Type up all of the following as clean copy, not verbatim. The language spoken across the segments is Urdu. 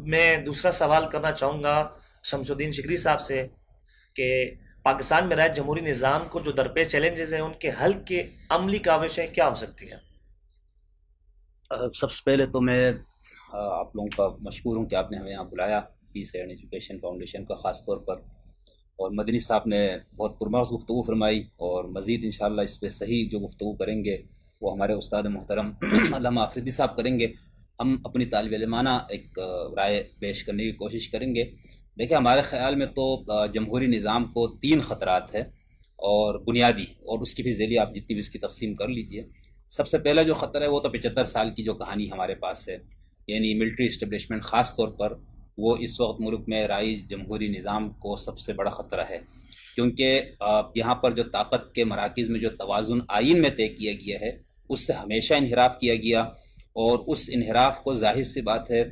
میں دوسرا سوال کرنا چاہوں گا شمس الدین شکری صاحب سے کہ پاکستان میں رائے جمہوری نظام کو جو درپیش چیلنجز ہیں ان کے حل کے عملی کاوشیں کیا ہو سکتی ہیں؟ سب سے پہلے تو میں آپ لوگوں کا مشکور ہوں کہ آپ نے ہمیں یہاں بلایا، پیس اینڈ ایجوکیشن فاؤنڈیشن کا خاص طور پر، اور مدنی صاحب نے بہت پرمغز گفتگو فرمائی، اور مزید انشاءاللہ اس پہ صحیح جو گفتگو کریں گے وہ ہمارے استاد محترم علامہ آفریدی صاحب کریں گے۔ ہم اپنی طالب علمانہ ایک رائے پیش کرنے کی کوشش کریں گے۔ دیکھیں، ہمارے خیال میں تو جمہوری نظام کو 3 خطرات ہے اور بنیادی، اور اس کی بھی ذیلی آپ جتنی بھی اس کی تقسیم کر لیجئے۔ سب سے پہلا جو خطرہ ہے وہ تو 75 سال کی جو کہانی ہمارے پاس ہے، یعنی ملٹری اسٹیبلشمنٹ، خاص طور پر وہ اس وقت ملک میں رائج جمہوری نظام کو سب سے بڑا خطرہ ہے، کیونکہ یہاں پر جو طاقت کے مراکز میں جو توازن آئین میں طے کیا گیا ہے اس سے ہمیشہ انحراف کیا گیا، اور اس انحراف کو ظاہر سی بات ہے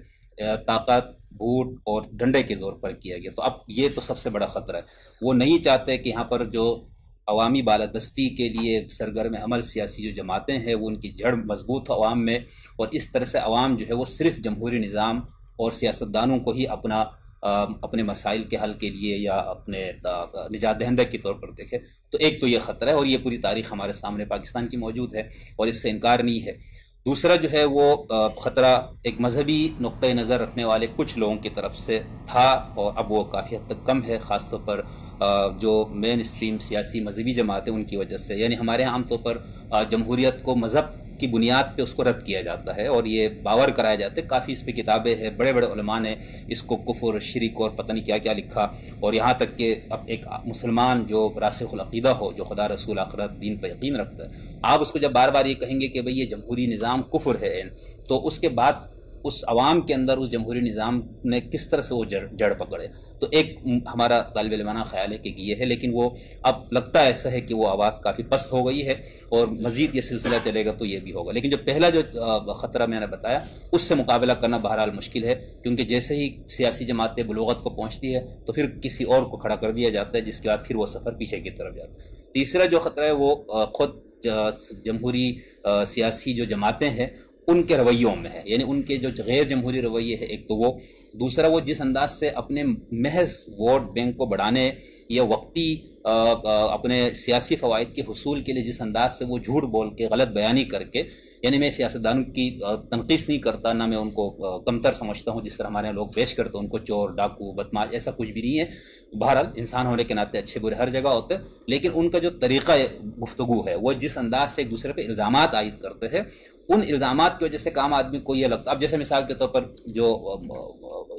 طاقت، بھوٹ اور ڈنڈے کے زور پر کیا گیا۔ تو اب یہ تو سب سے بڑا خطرہ ہے۔ وہ نہیں چاہتے کہ یہاں پر جو عوامی بالادستی کے لیے سرگرم عمل سیاسی جو جماعتیں ہیں وہ ان کی جڑ مضبوط ہو عوام میں، اور اس طرح سے عوام جو ہے وہ صرف جمہوری نظام اور سیاستدانوں کو ہی اپنے مسائل کے حل کے لیے یا اپنے نجات دہندہ کے طور پر دیکھے۔ تو ایک تو یہ خطرہ ہے، اور یہ پوری تاریخ ہمارے سامنے پاکستان کی موجود ہے اور اس سے انکار نہیں ہے۔ دوسرا جو ہے وہ خطرہ ایک مذہبی نقطۂ نظر رکھنے والے کچھ لوگوں کی طرف سے تھا، اور اب وہ کافی حد تک کم ہے، خاص طور پر جو مین اسٹریم سیاسی مذہبی جماعتیں ان کی وجہ سے۔ یعنی ہمارے یہاں عام طور پر جمہوریت کو مذہب کی بنیاد پہ اس کو رد کیا جاتا ہے، اور یہ باور کرایا جاتا ہے، کافی اس پہ کتابیں ہیں، بڑے بڑے علماء نے اس کو کفر، شرک اور پتہ نہیں کیا کیا لکھا، اور یہاں تک کہ اب ایک مسلمان جو راسخ العقیدہ ہو، جو خدا رسول آخرت دین پر یقین رکھتا ہے، آپ اس کو جب بار بار یہ کہیں گے کہ بھئی یہ جمہوری نظام کفر ہے، تو اس کے بعد اس عوام کے اندر اس جمہوری نظام نے کس طرح سے وہ جڑ پکڑے۔ تو ایک ہمارا طالب علمانہ خیال ہے کہ یہ ہے، لیکن وہ اب لگتا ایسا ہے کہ وہ آواز کافی پست ہو گئی ہے، اور مزید یہ سلسلہ چلے گا تو یہ بھی ہوگا۔ لیکن جو پہلا جو خطرہ میں نے بتایا اس سے مقابلہ کرنا بہرحال مشکل ہے، کیونکہ جیسے ہی سیاسی جماعتیں بلوغت کو پہنچتی ہے تو پھر کسی اور کو کھڑا کر دیا جاتا ہے، جس کے بعد پھر وہ سفر پیچھے کی طرف جاتا ہے۔ تیسرا جو خطرہ ہے وہ خود جمہوری سیاسی جو جماعتیں ہیں ان کے رویوں میں ہے، یعنی ان کے جو غیر جمہوری رویے ہے ایک تو وہ، دوسرا وہ جس انداز سے اپنے محض ووٹ بینک کو بڑھانے یا وقتی اپنے سیاسی فوائد کے حصول کے لیے جس انداز سے وہ جھوٹ بول کے غلط بیانی کر کے، یعنی میں سیاستدانوں کی تنقیص نہیں کرتا، نہ میں ان کو کمتر سمجھتا ہوں، جس طرح ہمارے لوگ پیش کرتے ہیں ان کو چور، ڈاکو، بدماش، ایسا کچھ بھی نہیں ہے۔ بہرحال انسان ہونے کے ناطے اچھے برے ہر جگہ ہوتے ہیں، لیکن ان کا جو طریقہ گفتگو ہے وہ جس انداز سے ایک دوسرے پہ الزامات عائد کرتے ہیں، ان الزامات کی وجہ سے عام آدمی کو یہ لگتا ہے، اب جیسے مثال کے طور پر جو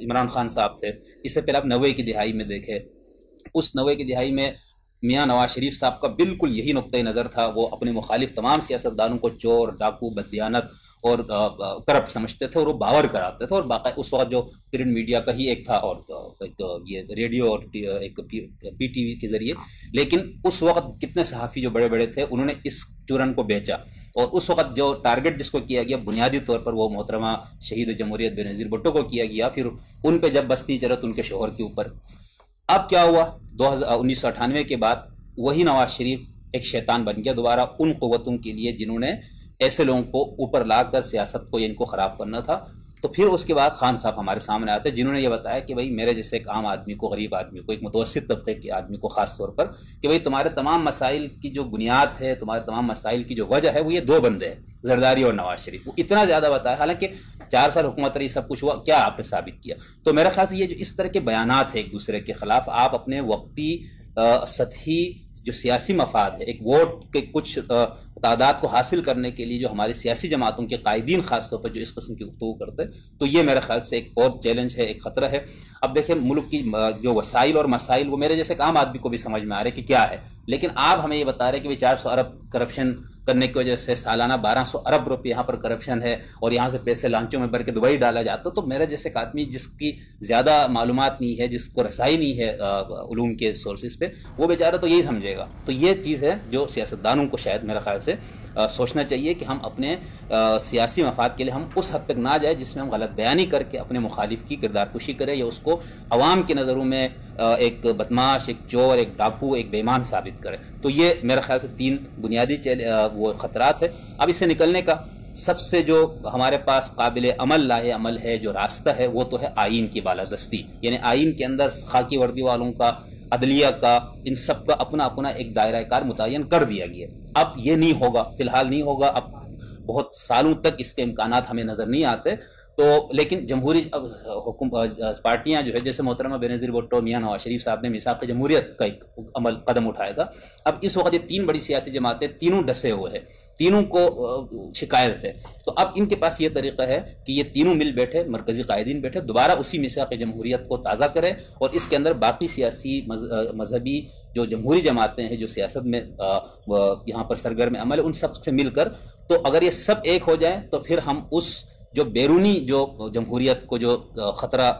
عمران خان صاحب تھے، اس سے پہلے آپ 90 کی دہائی میں دیکھے، اس 90 کی دہائی میں میاں نواز شریف صاحب کا بالکل یہی نقطۂ نظر تھا، وہ اپنے مخالف تمام سیاستدانوں کو چور، ڈاکو، بددیانت اور کرپٹ سمجھتے تھے، اور وہ باور کراتے تھے، اور باقاعدہ اس وقت جو پرنٹ میڈیا کا ہی ایک تھا، اور ایک یہ ریڈیو اور ایک پی ٹی وی کے ذریعے، لیکن اس وقت کتنے صحافی جو بڑے بڑے تھے انہوں نے اس چورن کو بیچا، اور اس وقت جو ٹارگٹ جس کو کیا گیا بنیادی طور پر وہ محترمہ شہید جمہوریت بینظیر بھٹو کو کیا گیا، پھر ان پہ جب بستی چلت ان کے شوہر کے اوپر۔ اب کیا ہوا، 1998 کے بعد وہی نواز شریف ایک شیطان بن گیا دوبارہ ان قوتوں کے لیے جنہوں نے ایسے لوگوں کو اوپر لا کر سیاست کو ان کو خراب کرنا تھا۔ تو پھر اس کے بعد خان صاحب ہمارے سامنے آتے جنہوں نے یہ بتایا کہ بھائی میرے جیسے ایک عام آدمی کو، غریب آدمی کو، ایک متوسط طبقے کے آدمی کو خاص طور پر، کہ بھائی تمہارے تمام مسائل کی جو بنیاد ہے، تمہارے تمام مسائل کی جو وجہ ہے وہ یہ 2 بندے ہیں، زرداری اور نواز شریف۔ وہ اتنا زیادہ بتایا، حالانکہ 4 سال حکومت رہی، سب کچھ ہوا، کیا آپ نے ثابت کیا؟ تو میرے خیال سے یہ جو اس طرح کے بیانات ہیں ایک دوسرے کے خلاف، آپ اپنے وقتی سطحی جو سیاسی مفاد ہے، ایک ووٹ کے کچھ تعداد کو حاصل کرنے کے لیے جو ہماری سیاسی جماعتوں کے قائدین خاص طور پر جو اس قسم کی گفتگو کرتے ہیں، تو یہ میرے خیال سے ایک اور چیلنج ہے، ایک خطرہ ہے۔ اب دیکھیں ملک کی جو وسائل اور مسائل وہ میرے جیسے ایک عام آدمی کو بھی سمجھ میں آ رہے کہ کیا ہے، لیکن آپ ہمیں یہ بتا رہے کہ 400 ارب کرپشن کرنے کی وجہ سے سالانہ 1200 ارب روپے یہاں پر کرپشن ہے، اور یہاں سے پیسے لانچوں میں بھر کے دبئی ڈالا جاتا، تو میرے جیسے ایک آدمی جس کی زیادہ معلومات نہیں ہے، جس کو رسائی نہیں ہے علوم کے سورسز پہ، وہ بیچارہ تو یہی سمجھے گا۔ تو یہ چیز ہے جو سیاستدانوں کو شاید میرے خیال سے سوچنا چاہیے کہ ہم اپنے سیاسی مفاد کے لیے ہم اس حد تک نہ جائیں جس میں ہم غلط بیانی کر کے اپنے مخالف کی کردار کشی کریں، یا اس کو عوام کی نظروں میں ایک بدماش، ایک چور، ایک ڈاکو، ایک بے ایمان ثابت کرے۔ تو یہ میرے خیال سے 3 بنیادی وہ خطرات ہے۔ اب اس سے نکلنے کا سب سے جو ہمارے پاس قابل عمل لاہ عمل ہے، جو راستہ ہے، وہ تو ہے آئین کی بالادستی، یعنی آئین کے اندر خاکی وردی والوں کا، عدلیہ کا، ان سب کا اپنا اپنا ایک دائرہ کار متعین کر دیا گیا۔ اب یہ نہیں ہوگا، فی الحال نہیں ہوگا، اب بہت سالوں تک اس کے امکانات ہمیں نظر نہیں آتے، تو لیکن جمہوری پارٹیاں جو ہے، جیسے محترمہ بینظیر بھٹو، میاں نواز شریف صاحب نے میثاق جمہوریت کا ایک قدم اٹھایا تھا، اب اس وقت یہ 3 بڑی سیاسی جماعتیں تینوں ڈسے ہوئے ہیں، تینوں کو شکایت ہے، تو اب ان کے پاس یہ طریقہ ہے کہ یہ تینوں مل بیٹھے، مرکزی قائدین بیٹھے، دوبارہ اسی میثاق جمہوریت کو تازہ کرے، اور اس کے اندر باقی سیاسی مذہبی جو جمہوری جماعتیں ہیں جو سیاست میں یہاں پر سرگرم عمل ہے، ان سب سے مل کر، تو اگر یہ سب ایک ہو جائیں تو پھر ہم اس جو بیرونی جو جمہوریت کو جو خطرہ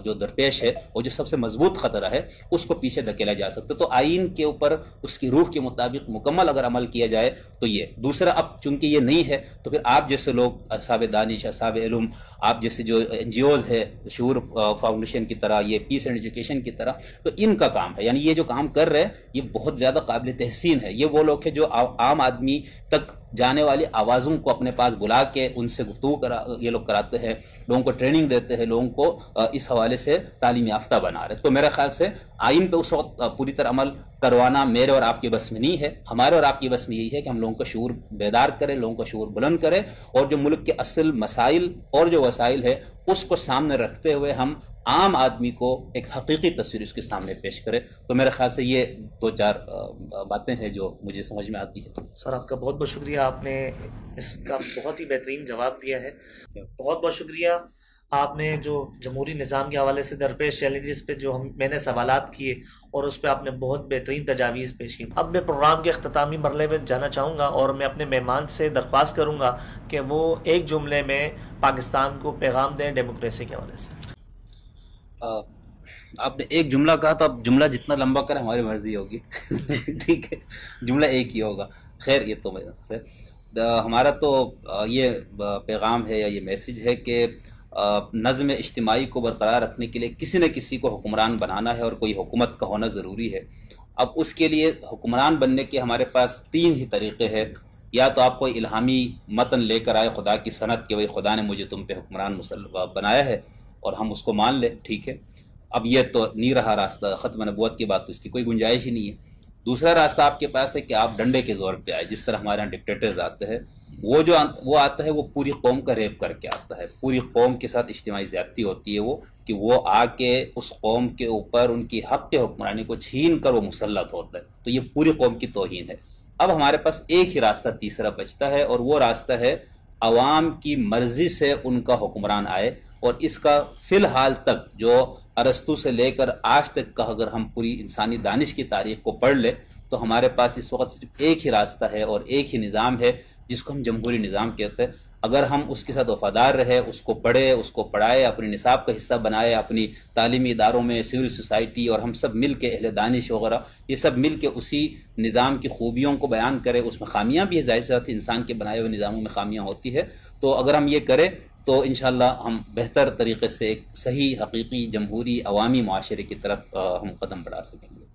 جو درپیش ہے، وہ جو سب سے مضبوط خطرہ ہے، اس کو پیچھے دھکیلا جا سکتا ہے۔ تو آئین کے اوپر اس کی روح کے مطابق مکمل اگر عمل کیا جائے تو یہ دوسرا، اب چونکہ یہ نہیں ہے تو پھر آپ جیسے لوگ، اصحاب دانش، اصحاب علم، آپ جیسے جو NGOs ہے، شعور فاؤنڈیشن کی طرح، یہ پیس اینڈ ایجوکیشن کی طرح، تو ان کا کام ہے، یعنی یہ جو کام کر رہے ہیں یہ بہت زیادہ قابل تحسین ہے۔ یہ وہ لوگ ہیں جو عام آدمی تک جانے والی آوازوں کو اپنے پاس بلا کے ان سے گفتگو یہ لوگ کراتے ہیں، لوگوں کو ٹریننگ دیتے ہیں، لوگوں کو اس حوالے سے تعلیم یافتہ بنا رہے۔ تو میرے خیال سے آئین پہ اس وقت پوری طرح عمل کروانا میرے اور آپ کی بس میں نہیں ہے، ہمارے اور آپ کی بس میں یہی ہے کہ ہم لوگوں کا شعور بیدار کریں، لوگوں کا شعور بلند کریں، اور جو ملک کے اصل مسائل اور جو وسائل ہے اس کو سامنے رکھتے ہوئے ہم عام آدمی کو ایک حقیقی تصویر اس کے سامنے پیش کرے۔ تو میرے خیال سے یہ 2-4 باتیں ہیں جو مجھے سمجھ میں آتی ہے۔ سر آپ کا بہت بہت شکریہ، آپ نے اس کا بہت ہی بہترین جواب دیا ہے، بہت بہت شکریہ۔ آپ نے جو جمہوری نظام کے حوالے سے درپیش چیلنجز پہ جو میں نے سوالات کیے اور اس پہ آپ نے بہت بہترین تجاویز پیش کی۔ اب میں پروگرام کے اختتامی مرحلے میں جانا چاہوں گا اور میں اپنے مہمان سے درخواست کروں گا کہ وہ ایک جملے میں پاکستان کو پیغام دیں ڈیموکریسی کے حوالے سے۔ آپ نے ایک جملہ کہا تو اب جملہ جتنا لمبا کرے ہماری مرضی ہوگی ٹھیک ہے، جملہ ایک ہی ہوگا۔ خیر یہ تو ہمارا تو یہ پیغام ہے یا یہ میسج ہے کہ نظم اجتماعی کو برقرار رکھنے کے لیے کسی نہ کسی کو حکمران بنانا ہے اور کوئی حکومت کا ہونا ضروری ہے۔ اب اس کے لیے حکمران بننے کے ہمارے پاس 3 ہی طریقے ہیں، یا تو آپ کوئی الہامی متن لے کر آئے خدا کی صنعت کہ وہی خدا نے مجھے تم پہ حکمران بنایا ہے اور ہم اس کو مان لیں، ٹھیک ہے، اب یہ تو نہیں رہا راستہ، ختم نبوت کی بات تو اس کی کوئی گنجائش ہی نہیں ہے۔ دوسرا راستہ آپ کے پاس ہے کہ آپ ڈنڈے کے زور پہ آئے، جس طرح ہمارے یہاں ڈکٹیٹرز آتے ہیں، وہ آتا ہے، وہ پوری قوم کا ریپ کر کے آتا ہے، پوری قوم کے ساتھ اجتماعی زیادتی ہوتی ہے، وہ آ کے اس قوم کے اوپر ان کی حق حکمرانی کو چھین کر وہ مسلط ہوتا ہے، تو یہ پوری قوم کی توہین ہے۔ اب ہمارے پاس ایک ہی راستہ تیسرا بچتا ہے، اور وہ راستہ ہے عوام کی مرضی سے ان کا حکمران آئے، اور اس کا فی الحال تک جو ارسطو سے لے کر آج تک کا اگر ہم پوری انسانی دانش کی تاریخ کو پڑھ لیں تو ہمارے پاس اس وقت صرف ایک ہی راستہ ہے اور ایک ہی نظام ہے جس کو ہم جمہوری نظام کہتے ہیں۔ اگر ہم اس کے ساتھ وفادار رہے، اس کو پڑھے، اس کو پڑھائے، اپنے نصاب کا حصہ بنائے، اپنی تعلیمی اداروں میں سول سوسائٹی اور ہم سب مل کے اہل دانش وغیرہ یہ سب مل کے اسی نظام کی خوبیوں کو بیان کرے، اس میں خامیاں بھی ہے، ظاہر سی بات ہے، انسان کے بنائے ہوئے نظاموں میں خامیاں ہوتی ہے، تو اگر ہم یہ کریں تو انشاءاللہ ہم بہتر طریقے سے ایک صحیح حقیقی جمہوری عوامی معاشرے کی طرف ہم قدم بڑھا سکیں گے۔